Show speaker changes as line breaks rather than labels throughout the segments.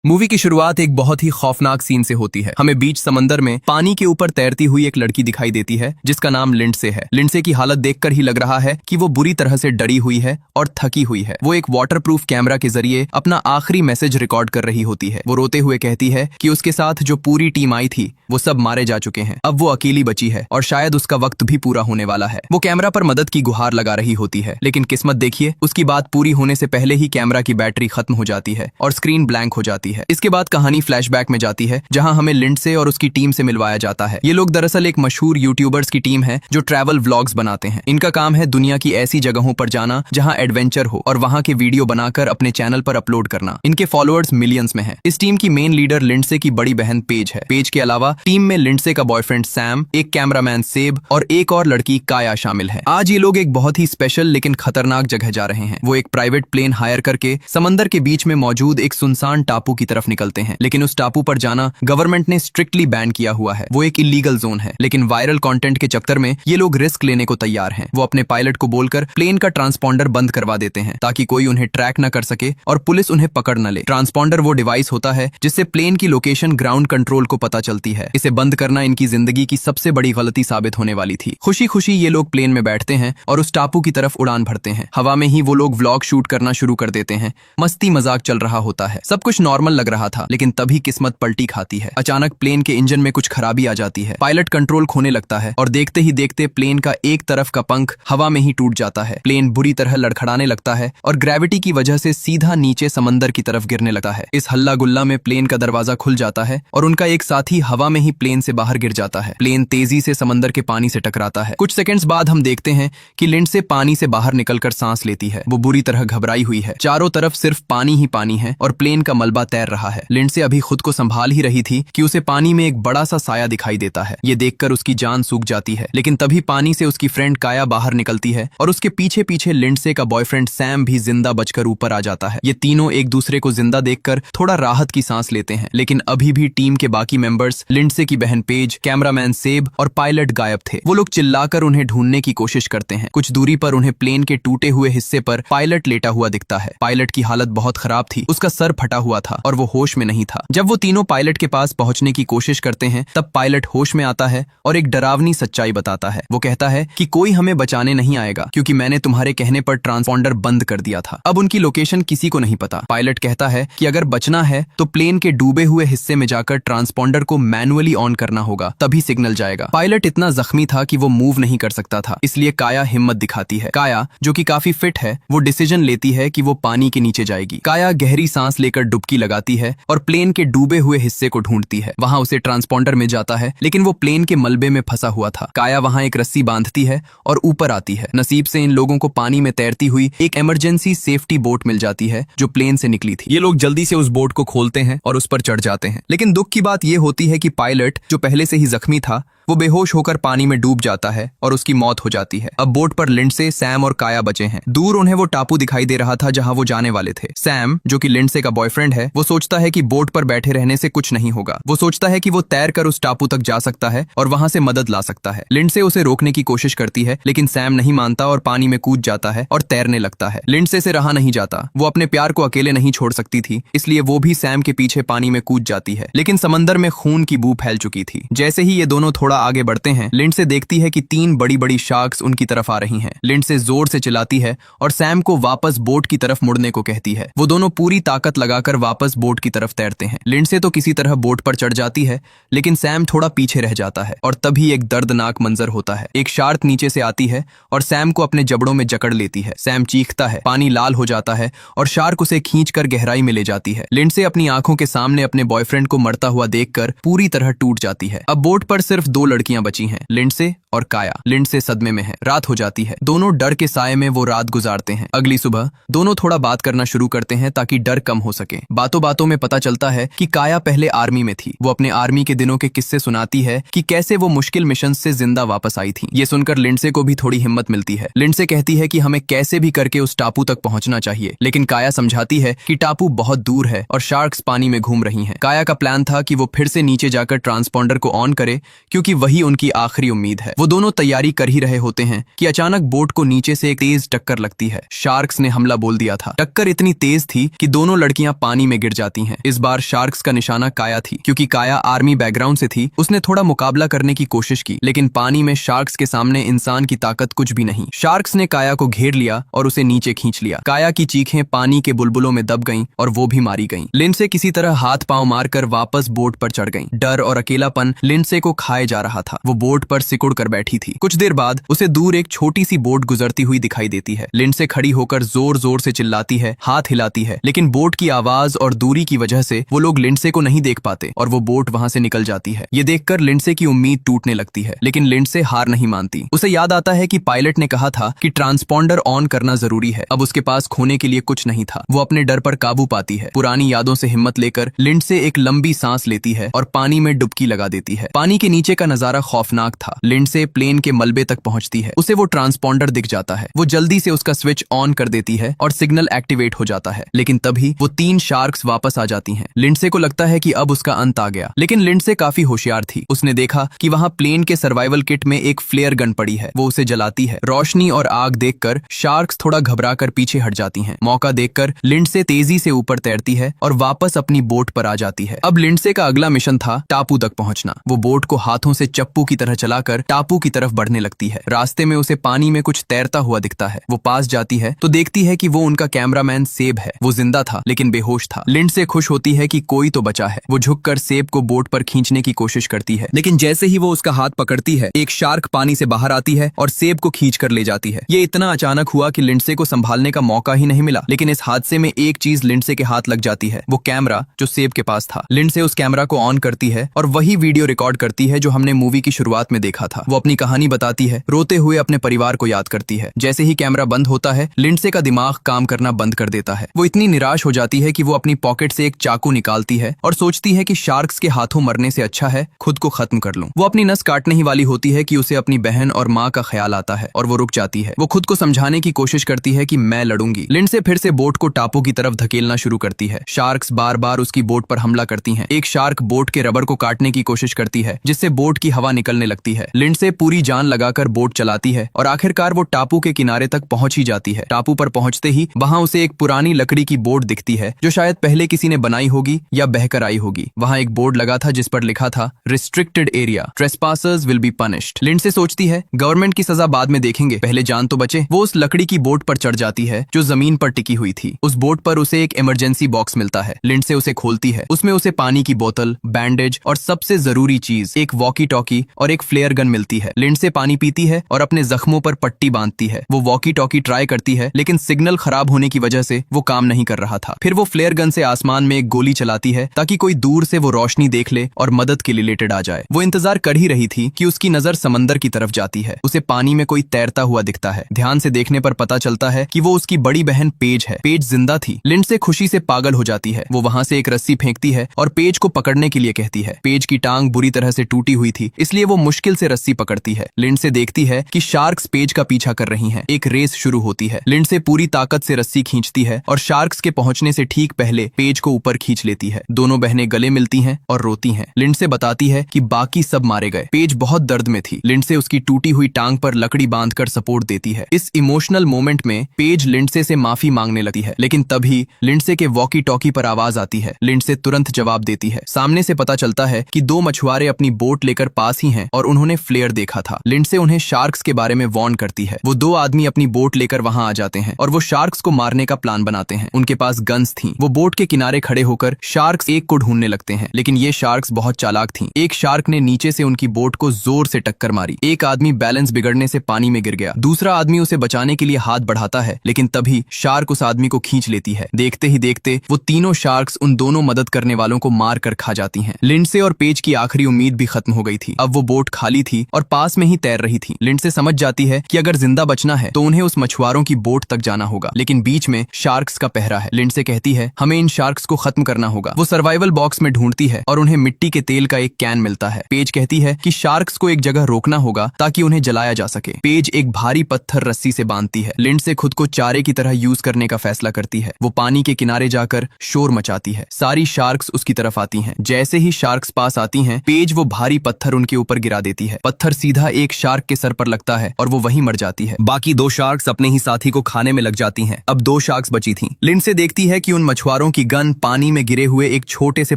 Movie की शुरुआत एक बहुत ही खौफनाक सीन से होती है। हमें बीच समंदर में पानी के ऊपर तैरती हुई एक लड़की दिखाई देती है जिसका नाम लिंडसे है। लिंडसे की हालत देखकर ही लग रहा है कि वो बुरी तरह से डरी हुई है और थकी हुई है। वो एक वाटरप्रूफ कैमरा के जरिए अपना आखिरी मैसेज रिकॉर्ड कर रही होती है। वो रोते हुए कहती है कि उसके साथ जो पूरी टीम आई थी वो सब मारे जा चुके हैं, अब वो अकेली बची है और शायद उसका वक्त भी पूरा होने वाला है। वो कैमरा पर मदद की गुहार लगा रही होती है, लेकिन किस्मत देखिए, उसकी बात पूरी होने से पहले ही कैमरा की बैटरी खत्म हो जाती है और स्क्रीन ब्लैंक हो जाती है। इसके बाद कहानी फ्लैशबैक में जाती है जहां हमें लिंडसे और उसकी टीम से मिलवाया जाता है। ये लोग दरअसल एक मशहूर यूट्यूबर्स की टीम है जो ट्रैवल व्लॉग्स बनाते हैं। इनका काम है दुनिया की ऐसी जगहों पर जाना जहां एडवेंचर हो और वहां के वीडियो बनाकर अपने चैनल पर अपलोड करना। इनके फॉलोअर्स मिलियंस में हैं। इस टीम की मेन लीडर लिंडसे की बड़ी बहन पेज है। पेज के अलावा टीम में लिंडसे का बॉयफ्रेंड सैम, एक कैमरामैन सेब और एक और लड़की काया शामिल है। आज ये लोग एक बहुत ही स्पेशल लेकिन खतरनाक जगह जा रहे हैं। वो एक प्राइवेट प्लेन हायर करके समंदर के बीच में मौजूद एक सुनसान टापू की तरफ निकलते हैं, लेकिन उस टापू पर जाना गवर्नमेंट ने स्ट्रिक्टली बैन किया हुआ है। वो एक इलीगल जोन है, लेकिन वायरल कंटेंट के चक्कर में ये लोग रिस्क लेने को तैयार हैं। वो अपने पायलट को बोलकर प्लेन का ट्रांसपॉन्डर बंद करवा देते हैं ताकि कोई उन्हें ट्रैक न कर सके और पुलिस उन्हें पकड़ न ले। ट्रांसपॉन्डर वो डिवाइस होता है जिससे प्लेन की लोकेशन ग्राउंड कंट्रोल को पता चलती है। इसे बंद करना इनकी जिंदगी की सबसे बड़ी गलती साबित होने वाली थी। खुशी खुशी ये लोग प्लेन में बैठते हैं और उस टापू की तरफ उड़ान भरते हैं। हवा में ही वो लोग व्लॉग शूट करना शुरू कर देते हैं। मस्ती मजाक चल रहा होता है, सब कुछ नॉर्मल लग रहा था, लेकिन तभी किस्मत पलटी खाती है। अचानक प्लेन के इंजन में कुछ खराबी आ जाती है। पायलट कंट्रोल खोने लगता है और देखते ही देखते प्लेन का एक तरफ का पंख हवा में ही टूट जाता है। प्लेन बुरी तरह लड़खड़ाने लगता है और ग्रेविटी की वजह से सीधा नीचे समंदर की तरफ गिरने लगता है। इस हल्ला गुल्ला में प्लेन का दरवाजा खुल जाता है और उनका एक साथी हवा में ही प्लेन से बाहर गिर जाता है। प्लेन तेजी से समंदर के पानी से टकराता है। कुछ सेकंड्स बाद हम देखते हैं कि लिंडसे पानी से बाहर निकलकर सांस लेती है। वो बुरी तरह घबराई हुई है। चारों तरफ सिर्फ पानी ही पानी है और प्लेन का मलबा तैर रहा है। लिंडसे अभी खुद को संभाल ही रही थी कि उसे पानी में एक बड़ा सा साया दिखाई देता है। ये देखकर उसकी जान सूख जाती है, लेकिन तभी पानी से उसकी फ्रेंड काया बाहर निकलती है और उसके पीछे पीछे लिंडसे का बॉयफ्रेंड सैम भी जिंदा बचकर ऊपर आ जाता है। ये तीनों एक दूसरे को जिंदा देखकर थोड़ा राहत की सांस लेते हैं, लेकिन अभी भी टीम के बाकी मेंबर्स, लिंडसे की बहन पेज, कैमरामैन सेब और पायलट गायब थे। वो लोग चिल्लाकर उन्हें ढूंढने की कोशिश करते हैं। कुछ दूरी पर उन्हें प्लेन के टूटे हुए हिस्से पर पायलट लेटा हुआ दिखता है। पायलट की हालत बहुत खराब थी, उसका सर फटा हुआ था और वो होश में नहीं था। जब वो तीनों पायलट के पास पहुंचने की कोशिश करते हैं तब पायलट होश में आता है और एक डरावनी सच्चाई बताता है। वो कहता है कि कोई हमें बचाने नहीं आएगा क्योंकि मैंने तुम्हारे कहने पर ट्रांसपॉन्डर बंद कर दिया था। अब उनकी लोकेशन किसी को नहीं पता। पायलट कहता है कि अगर बचना है तो प्लेन के डूबे हुए हिस्से में जाकर ट्रांसपॉन्डर को मैनुअली ऑन करना होगा, तभी सिग्नल जाएगा। पायलट इतना जख्मी था कि वो मूव नहीं कर सकता था, इसलिए काया हिम्मत दिखाती है। काया, जो कि काफी फिट है, वो डिसीजन लेती है कि वो पानी के नीचे जाएगी। काया गहरी सांस लेकर डुबकी लगाती है और प्लेन के डूबे हुए हिस्से को ढूंढती है। वहां उसे ट्रांसपॉन्डर में जाता है, लेकिन वो प्लेन के मलबे में फंसा हुआ था। काया वहां एक रस्सी बांधती है और ऊपर आती है। नसीब से इन लोगों को पानी में तैरती हुई एक इमरजेंसी सेफ्टी बोट मिल जाती है जो प्लेन से निकली थी। ये लोग जल्दी से उस बोट को खोलते हैं और उस पर चढ़ जाते हैं, लेकिन दुख की बात यह होती है कि पायलट, जो पहले से ही जख्मी था, वो बेहोश होकर पानी में डूब जाता है और उसकी मौत हो जाती है। अब बोट पर लिंडसे, सैम और काया बचे हैं। दूर उन्हें वो टापू दिखाई दे रहा था जहां वो जाने वाले थे। सैम, जो कि लिंडसे का बॉयफ्रेंड है, वो सोचता है कि बोट पर बैठे रहने से कुछ नहीं होगा। वो सोचता है कि वो तैरकर उस टापू तक जा सकता है और वहां से मदद ला सकता है। लिंडसे उसे रोकने की कोशिश करती है, लेकिन सैम नहीं मानता और पानी में कूद जाता है और तैरने लगता है। लिंडसे से रहा नहीं जाता। वो अपने प्यार को अकेले नहीं छोड़ सकती थी, इसलिए वो भी सैम के पीछे पानी में कूद जाती है, लेकिन समंदर में खून की बू फैल चुकी थी। जैसे ही ये दोनों थोड़ा आगे बढ़ते हैं, लिंडसे देखती है कि 3 बड़ी बड़ी शार्क्स उनकी तरफ आ रही हैं। लिंडसे जोर से चिल्लाती है और सैम को वापस बोट की तरफ मुड़ने को कहती है। वो दोनों पूरी ताकत लगाकर वापस बोट की तरफ तैरते हैं। लिंडसे तो किसी तरह बोट पर चढ़ जाती है, लेकिन सैम थोड़ा पीछे रह जाता है और तभी एक दर्दनाक मंजर होता है। एक शार्क नीचे से आती है और सैम को अपने जबड़ों में जकड़ लेती है। सैम चीखता है, पानी लाल हो जाता है और शार्क उसे खींचकर गहराई में ले जाती है। लिंडसे अपनी आंखों के सामने अपने बॉयफ्रेंड को मरता हुआ देखकर पूरी तरह टूट जाती है। अब बोट पर सिर्फ 2 लड़कियां बची हैं, लिंडसे और काया। लिंडसे सदमे में है। रात हो जाती है। दोनों डर के साए में वो रात गुजारते हैं। अगली सुबह दोनों थोड़ा बात करना शुरू करते हैं ताकि डर कम हो सके। बातों बातों में पता चलता है कि काया पहले आर्मी में थी। वो अपने आर्मी के दिनों के किस्से सुनाती है कि कैसे वो मुश्किल मिशन से जिंदा वापस आई थी। ये सुनकर लिंडसे को भी थोड़ी हिम्मत मिलती है। लिंडसे कहती है कि हमें कैसे भी करके उस टापू तक पहुंचना चाहिए, लेकिन काया समझाती है कि टापू बहुत दूर है और शार्क्स पानी में घूम रही हैं। काया का प्लान था कि वो फिर से नीचे जाकर ट्रांसपॉन्डर को ऑन करे, क्योंकि वही उनकी आखिरी उम्मीद है। वो दोनों तैयारी कर ही रहे होते हैं कि अचानक बोट को नीचे से एक तेज टक्कर लगती है। शार्क्स ने हमला बोल दिया था। टक्कर इतनी तेज थी कि दोनों लड़कियां पानी में गिर जाती हैं। इस बार शार्क्स का निशाना काया थी। क्योंकि काया आर्मी बैकग्राउंड से थी, उसने थोड़ा मुकाबला करने की कोशिश की, लेकिन पानी में शार्क्स के सामने इंसान की ताकत कुछ भी नहीं। शार्क्स ने काया को घेर लिया और उसे नीचे खींच लिया। काया की चीखें पानी के बुलबुलों में दब गईं और वो भी मारी गईं। लिंडसे किसी तरह हाथ पांव मारकर वापस बोट पर चढ़ गईं। डर और अकेलापन लिंडसे को खाए जा रहा था। वो बोट पर सिकुड़ कर बैठी थी। कुछ देर बाद उसे दूर एक छोटी सी बोट गुजरती हुई दिखाई देती है। लिंडसे खड़ी होकर जोर जोर से चिल्लाती है, हाथ हिलाती है, लेकिन बोट की आवाज और दूरी की वजह से वो लोग लिंडसे को नहीं देख पाते और वो बोट वहां से निकल जाती है। ये देखकर लिंडसे की उम्मीद टूटने लगती है, लेकिन लिंडसे हार नहीं मानती। उसे याद आता है कि पायलट ने कहा था कि ट्रांसपॉन्डर ऑन करना जरूरी है। अब उसके पास खोने के लिए कुछ नहीं था। वो अपने डर पर काबू पाती है। पुरानी यादों से हिम्मत लेकर लिंडसे एक लंबी सांस लेती है और पानी में डुबकी लगा देती है। पानी के नीचे का नजारा खौफनाक था। लिंडसे प्लेन के मलबे तक पहुंचती है। उसे वो ट्रांसपॉन्डर दिख जाता है। वो जल्दी से उसका स्विच ऑन कर देती है और सिग्नल एक्टिवेट हो जाता है, लेकिन तभी वो 3 शार्क्स वापस आ जाती हैं। लिंडसे को लगता है कि अब उसका अंत आ गया, लेकिन लिंडसे काफी होशियार थी। उसने देखा कि वहां प्लेन के सर्वाइवल किट में एक फ्लेयर गन पड़ी है। वो उसे जलाती है। रोशनी और आग देखकर शार्क्स थोड़ा घबराकर पीछे हट जाती हैं। मौका देखकर लिंडसे तेजी से ऊपर तैरती है और वापस अपनी बोट पर आ जाती है। अब लिंडसे का अगला मिशन था टापू तक पहुंचना। वो बोट को हाथों से चप्पू की तरह चलाकर टापू की तरफ बढ़ने लगती है। रास्ते में उसे पानी में कुछ तैरता हुआ दिखता है। वो पास जाती है तो देखती है कि वो उनका कैमरामैन सेब है। वो जिंदा था लेकिन बेहोश था। लिंडसे खुश होती है कि कोई तो बचा है। वो झुककर सेब को बोट पर खींचने की कोशिश करती है, लेकिन जैसे ही वो उसका हाथ पकड़ती है, एक शार्क पानी से बाहर आती है और सेब को खींच कर ले जाती है। ये इतना अचानक हुआ कि लिंडसे को संभालने का मौका ही नहीं मिला, लेकिन इस हादसे में एक चीज लिंडसे के हाथ लग जाती है, वो कैमरा जो सेब के पास था। लिंडसे उस कैमरा को ऑन करती है और वही वीडियो रिकॉर्ड करती है जो हमने मूवी की शुरुआत में देखा था। वो अपनी कहानी बताती है, रोते हुए अपने परिवार को याद करती है। जैसे ही कैमरा बंद होता है, लिंडसे का दिमाग काम करना बंद कर देता है। वो इतनी निराश हो जाती है कि वो अपनी पॉकेट से एक चाकू निकालती है और सोचती है कि शार्क्स के हाथों मरने से अच्छा है खुद को खत्म कर लूं। वो अपनी नस काटने ही वाली होती है कि उसे अपनी बहन और माँ का ख्याल आता है और वो रुक जाती है। वो खुद को समझाने की कोशिश करती है कि मैं लड़ूंगी। लिंडसे फिर से बोट को टापू की तरफ धकेलना शुरू करती है। शार्क्स बार बार उसकी बोट पर हमला करती हैं। एक शार्क बोट के रबर को काटने की कोशिश करती है, जिससे बोट की हवा निकलने लगती है। लिंडसे पूरी जान लगाकर बोट चलाती है और आखिरकार वो टापू के किनारे तक पहुंच ही जाती है। टापू पर पहुंचते ही वहां उसे एक पुरानी लकड़ी की बोट दिखती है, जो शायद पहले किसी ने बनाई होगी या बहकर आई होगी। वहां एक बोर्ड लगा था जिस पर लिखा था, restricted area, trespassers will be punished. Lindsay सोचती है, गवर्नमेंट की सजा बाद में देखेंगे, पहले जान तो बचे। वो उस लकड़ी की बोट पर चढ़ जाती है जो जमीन पर टिकी हुई थी। उस बोट पर उसे एक इमरजेंसी बॉक्स मिलता है। लिंडसे उसे खोलती है। उसमें उसे पानी की बोतल, बैंडेज और सबसे जरूरी चीज एक वॉकी टॉकी और एक फ्लेयर गन मिलती है। लिंडसे पानी पीती है और अपने जख्मों पर पट्टी बांधती है। वो वॉकी टॉकी ट्राई करती है, लेकिन सिग्नल खराब होने की वजह से वो काम नहीं कर रहा था। फिर वो फ्लेयर गन से आसमान में एक गोली चलाती है ताकि कोई दूर से वो रोशनी देख ले और मदद के रिलेटेड आ जाए। वो इंतजार कर ही रही थी कि उसकी नजर समंदर की तरफ जाती है। उसे पानी में कोई तैरता हुआ दिखता है। ध्यान से देखने पर पता चलता है कि वो उसकी बड़ी बहन पेज है। पेज जिंदा थी। लिंडसे खुशी से पागल हो जाती है। वो वहां से एक रस्सी फेंकती है और पेज को पकड़ने के लिए कहती है। पेज की टांग बुरी तरह से टूटी हुई थी, इसलिए वो मुश्किल से रस्सी पकड़ती है। लिंडसे देखती है कि शार्क्स पेज का पीछा कर रही हैं। एक रेस शुरू होती है। लिंडसे पूरी ताकत से रस्सी खींचती है और शार्क्स के पहुंचने से ठीक पहले पेज को ऊपर खींच लेती है। दोनों बहनें गले मिलती हैं और रोती हैं। लिंडसे बताती है कि बाकी सब मारे गए। पेज बहुत दर्द में थी। लिंडसे उसकी टूटी हुई टांग पर लकड़ी बांधकर सपोर्ट देती है। इस इमोशनल मोमेंट में पेज लिंडसे से माफी मांगने लगती है, लेकिन तभी लिंडसे के वॉकी टॉकी पर आवाज आती है। लिंडसे तुरंत जवाब देती है। सामने से पता चलता है कि 2 मछुआरे अपनी बोट लेकर पास ही हैं और उन्होंने फ्लेयर देखा था। लिंडसे उन्हें शार्क्स के बारे में वार्न करती है। वो 2 आदमी अपनी बोट लेकर वहां आ जाते हैं और वो शार्क्स को मारने का प्लान बनाते हैं। उनके पास गन्स थी। वो बोट के किनारे खड़े होकर शार्क्स एक को ढूंढने लगते हैं, लेकिन ये शार्क्स बहुत चालाक थीं। एक शार्क ने नीचे से उनकी बोट को जोर से टक्कर मारी। एक आदमी बैलेंस बिगड़ने से पानी में गिर गया। दूसरा आदमी उसे बचाने के लिए हाथ बढ़ाता है, लेकिन तभी शार्क उस आदमी को खींच लेती है। देखते ही देखते वो तीनों शार्क्स उन दोनों मदद करने वालों को मार कर खा जाती हैं। लिंडसे और पेज की आखिरी उम्मीद भी खत्म हो गई थी। अब वो बोट खाली थी और पास में ही तैर रही थी। लिंडसे समझ जाती है कि अगर जिंदा बचना है तो उन्हें उस मछुआरों की बोट तक जाना होगा, लेकिन बीच में शार्क्स का पहरा है। लिंडसे कहती है, हमें इन शार्क्स को खत्म करना होगा। वो सर्वाइवल बॉक्स में ढूंढती है और उन्हें मिट्टी के तेल का एक कैन मिलता है। पेज कहती है कि शार्क्स को एक जगह रोकना होगा ताकि उन्हें जलाया जा सके। पेज एक भारी पत्थर रस्सी से बांधती है। लिंडसे खुद को चारे की तरह यूज करने का फैसला करती है। वो पानी के किनारे जाकर शोर मचाती है। सारी शार्क्स उसकी तरफ आती हैं। जैसे ही शार्क्स पास आती हैं, पेज वो भारी पत्थर पत्थर उनके ऊपर गिरा देती है। पत्थर सीधा एक शार्क के सर पर लगता है और वो वहीं मर जाती है। बाकी 2 शार्क्स अपने ही साथी को खाने में लग जाती हैं। अब 2 शार्क्स बची थीं। लिंडसे देखती है कि उन मछुआरों की गन पानी में गिरे हुए एक छोटे से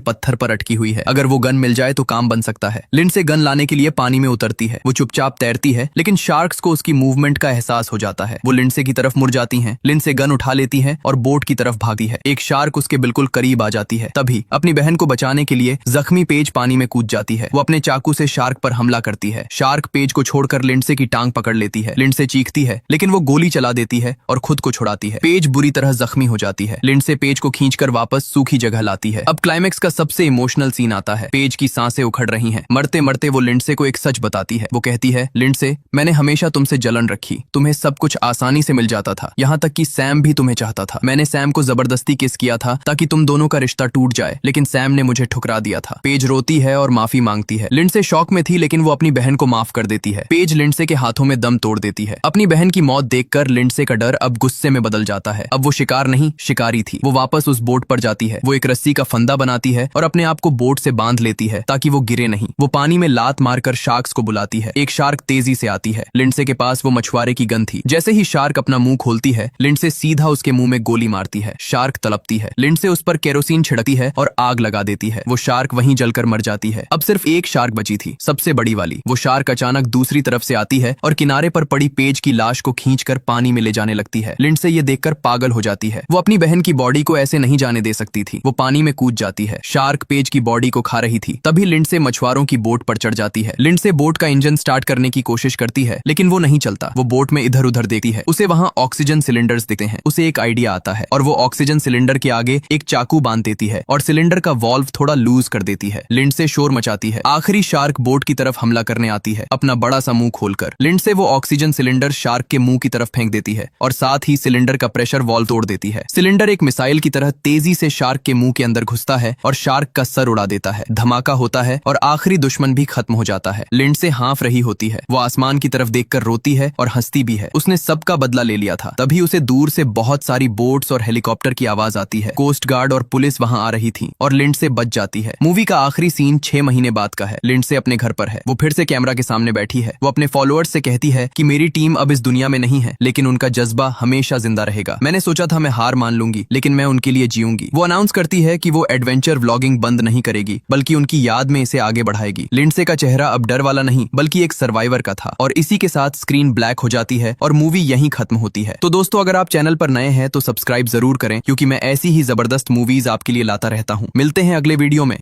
पत्थर पर अटकी हुई है। अगर वो गन मिल जाए तो काम बन सकता है। लिंडसे गन लाने के लिए पानी में उतरती है। वो चुपचाप तैरती है, लेकिन शार्क्स को उसकी मूवमेंट का एहसास हो जाता है। वो लिंडसे की तरफ मुड़ जाती हैं। लिंडसे गन उठा लेती है और बोट की तरफ भागती है। एक शार्क उसके बिल्कुल करीब आ जाती है। तभी अपनी बहन को बचाने के लिए जख्मी पेज पानी में कूद जाती है। वो अपने चाकू से शार्क पर हमला करती है। शार्क पेज को छोड़कर लिंडसे की टांग पकड़ लेती है। लिंडसे चीखती है, लेकिन वो गोली चला देती है और खुद को छुड़ाती है। पेज बुरी तरह जख्मी हो जाती है। लिंडसे पेज को खींचकर वापस सूखी जगह लाती है। अब क्लाइमेक्स का सबसे इमोशनल सीन आता है। पेज की सांसें उखड़ रही हैं। मरते मरते वो लिंडसे को एक सच बताती है। वो कहती है, लिंडसे, मैंने हमेशा तुमसे जलन रखी। तुम्हें सब कुछ आसानी से मिल जाता था, यहाँ तक कि सैम भी तुम्हें चाहता था। मैंने सैम को जबरदस्ती किस किया था ताकि तुम दोनों का रिश्ता टूट जाए, लेकिन सैम ने मुझे ठुकरा दिया था। पेज रोती है और माफी मांगती है। लिंडसे शॉक में थी, लेकिन वो अपनी बहन को माफ कर देती है। पेज लिंडसे के हाथों में दम तोड़ देती है। अपनी बहन की मौत देखकर लिंडसे का डर अब गुस्से में बदल जाता है। अब वो शिकार नहीं, शिकारी थी। वो वापस उस बोट पर जाती है। वो एक रस्सी का फंदा बनाती है और अपने आप को बोट से बांध लेती है ताकि वो गिरे नहीं। वो पानी में लात मारकर शार्क्स को बुलाती है। एक शार्क तेजी से आती है। लिंडसे के पास वो मछुआरे की गन थी। जैसे ही शार्क अपना मुंह खोलती है, लिंडसे सीधा उसके मुंह में गोली मारती है। शार्क तड़पती है। लिंडसे उस पर केरोसिन छिड़कती है और आग लगा देती है। वो शार्क वहीं जलकर मर जाती है। अब सिर्फ एक शार्क बची थी, सबसे बड़ी वाली। वो शार्क अचानक दूसरी तरफ से आती है और किनारे पर पड़ी पेज की लाश को खींचकर पानी में ले जाने लगती है। लिंडसे ये देखकर पागल हो जाती है। वो अपनी बहन की बॉडी को ऐसे नहीं जाने दे सकती थी। वो पानी में कूद जाती है। शार्क पेज की बॉडी को खा रही थी। तभी लिंडसे मछुआरों की बोट पर चढ़ जाती है। लिंडसे बोट का इंजन स्टार्ट करने की कोशिश करती है, लेकिन वो नहीं चलता। वो बोट में इधर उधर देखती है। उसे वहां ऑक्सीजन सिलेंडर्स दिखते हैं। उसे एक आइडिया आता है और वो ऑक्सीजन सिलेंडर के आगे एक चाकू बांध देती है और सिलेंडर का वॉल्व थोड़ा लूज कर देती है। लिंडसे शोर मचाती है। आखिरी शार्क बोट की तरफ हमला करने आती है, अपना बड़ा सा मुंह खोलकर। लिंडसे वो ऑक्सीजन सिलेंडर शार्क के मुंह की तरफ फेंक देती है और साथ ही सिलेंडर का प्रेशर वॉल्व तोड़ देती है। सिलेंडर एक मिसाइल की तरह तेजी से शार्क के मुंह के अंदर घुसता है और शार्क का सर उड़ा देता है। धमाका होता है और आखिरी दुश्मन भी खत्म हो जाता है। लिंडसे हाँफ रही होती है। वो आसमान की तरफ देखकर रोती है और हंसती भी है। उसने सबका बदला ले लिया था। तभी उसे दूर से बहुत सारी बोट्स और हेलीकॉप्टर की आवाज आती है। कोस्ट गार्ड और पुलिस वहां आ रही थी और लिंडसे बच जाती है। मूवी का आखिरी सीन 6 महीने बाद का है। लिंडसे अपने घर पर है। वो फिर से कैमरा के सामने बैठी है। वो अपने फॉलोअर्स से कहती है कि मेरी टीम अब इस दुनिया में नहीं है, लेकिन उनका जज्बा हमेशा जिंदा रहेगा। मैंने सोचा था मैं हार मान लूंगी, लेकिन मैं उनके लिए जीऊंगी। वो अनाउंस करती है कि वो एडवेंचर व्लॉगिंग बंद नहीं करेगी, बल्कि उनकी याद में इसे आगे बढ़ाएगी। लिंडसे का चेहरा अब डर वाला नहीं, बल्कि एक सर्वाइवर का था। और इसी के साथ स्क्रीन ब्लैक हो जाती है और मूवी यहीं खत्म होती है। तो दोस्तों, अगर आप चैनल पर नए हैं तो सब्सक्राइब जरूर करें, क्योंकि मैं ऐसी ही जबरदस्त मूवीज आपके लिए लाता रहता हूँ। मिलते हैं अगले वीडियो में।